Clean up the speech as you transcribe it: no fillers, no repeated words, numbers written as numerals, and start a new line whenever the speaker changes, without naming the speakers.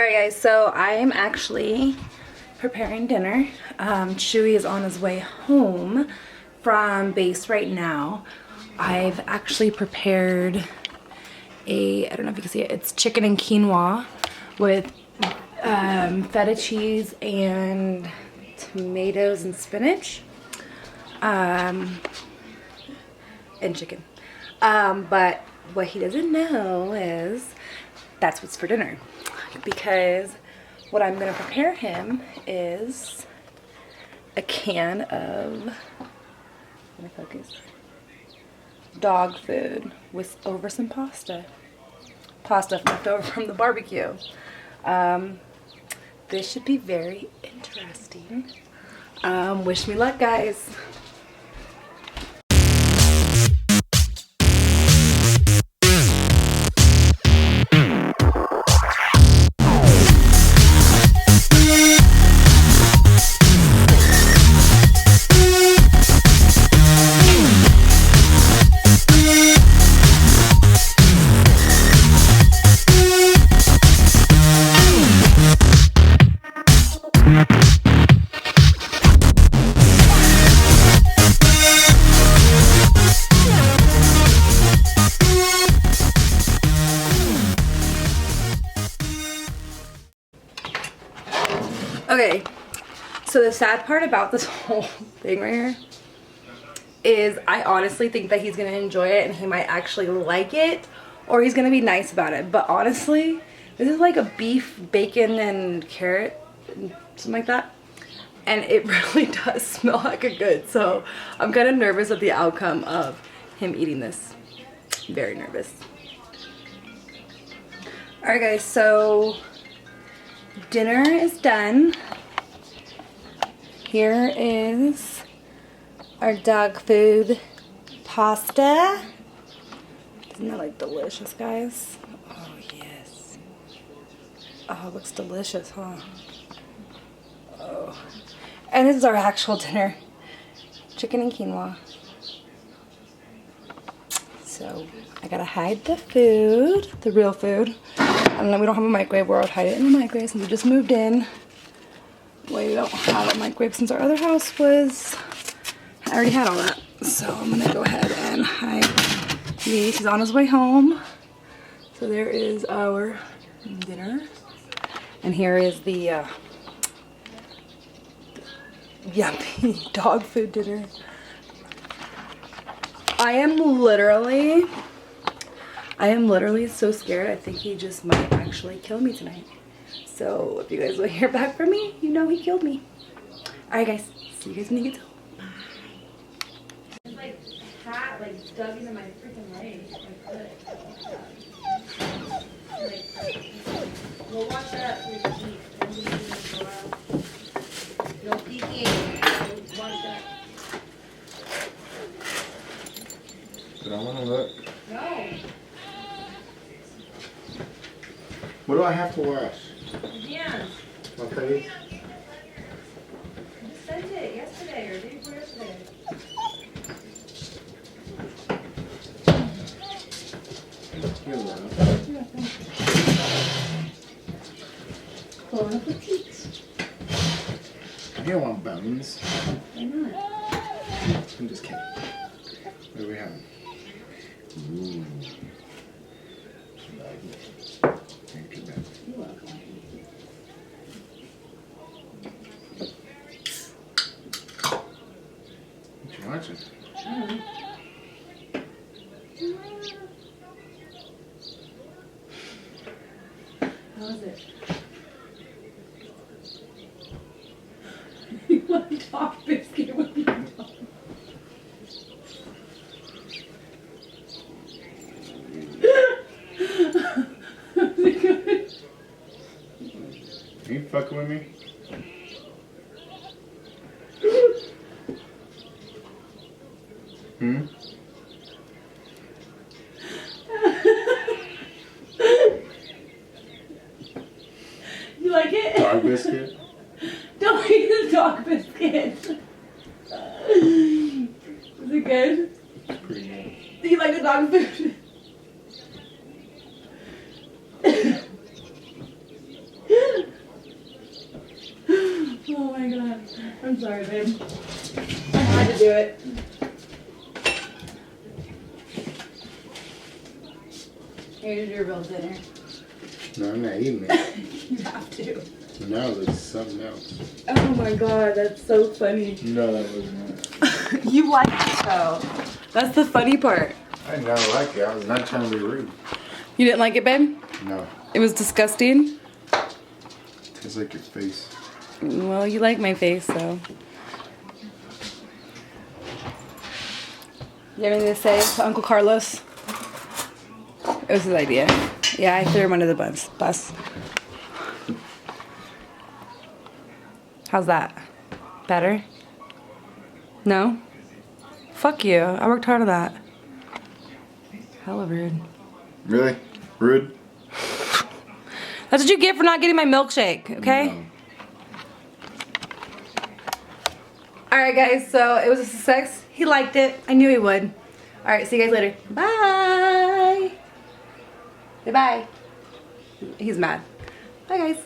Alright guys, so I am actually preparing dinner. Chewy is on his way home from base right now. I've actually prepared I don't know if you can see it, it's chicken and quinoa with feta cheese and tomatoes and spinach. And chicken. But what he doesn't know is that's what's for dinner. Because what I'm going to prepare him is a can of dog food with over some pasta left over from the barbecue. This should be very interesting. Wish me luck, guys. Okay, so the sad part about this whole thing right here is I honestly think that he's going to enjoy it and he might actually like it, or he's going to be nice about it. But honestly, this is like a beef, bacon, and carrot, something like that. And it really does smell like a good. So I'm kind of nervous at the outcome of him eating this. Very nervous. Alright guys, so dinner is done. Here is our dog food pasta. Isn't that like delicious, guys? Oh yes. Oh, it looks delicious, huh? Oh. And this is our actual dinner. Chicken and quinoa. So I gotta hide the food, the real food. And then we don't have a microwave where I would hide it in the microwave since we just moved in. We don't have a microwave since our other house was, I already had all that. So I'm gonna go ahead and hide these. He's on his way home. So there is our dinner. And here is the yummy dog food dinner. I am literally so scared. I think he just might actually kill me tonight. So if you guys will hear back from me, you know he killed me. Alright guys, see you guys when he gets home. Bye. It's like a cat like dug into my freaking leg. We'll watch that so we can eat. No peeking. Watch that.
Did I want to look?
No.
What do I have to wash?
Yeah.
Okay.
You sent it yesterday or day before yesterday.
You're right.
Bon appetit.
You don't want bones.
Why not?
I'm just kidding. What do we have? Ooh. Thank you, man.
You're welcome.
What you watching?
How is it? You want a dog biscuit with your dog? Is it good?
Are you fucking with me? Hmm?
You like it?
Dog biscuit?
Don't eat the dog biscuit. Is it good?
It's pretty good.
Do you like the dog food? god. I'm sorry, babe. I had to do it. Here's your real dinner.
No, I'm not eating it.
You have to.
No, that's something else.
Oh my god, that's so funny.
No, that wasn't it.
You like it though. That's the funny part.
I never like it. I was not trying to be rude.
You didn't like it, babe?
No.
It was disgusting?
Tastes like your face.
Well, you like my face, so. You have anything to say to Uncle Carlos? It was his idea. Yeah, I threw him under the bus. How's that? Better? No? Fuck you. I worked hard on that. Hella rude.
Really? Rude?
That's what you get for not getting my milkshake, okay?
No.
Alright guys, so it was a success. He liked it. I knew he would. Alright, see you guys later. Bye! Say bye. He's mad. Bye guys.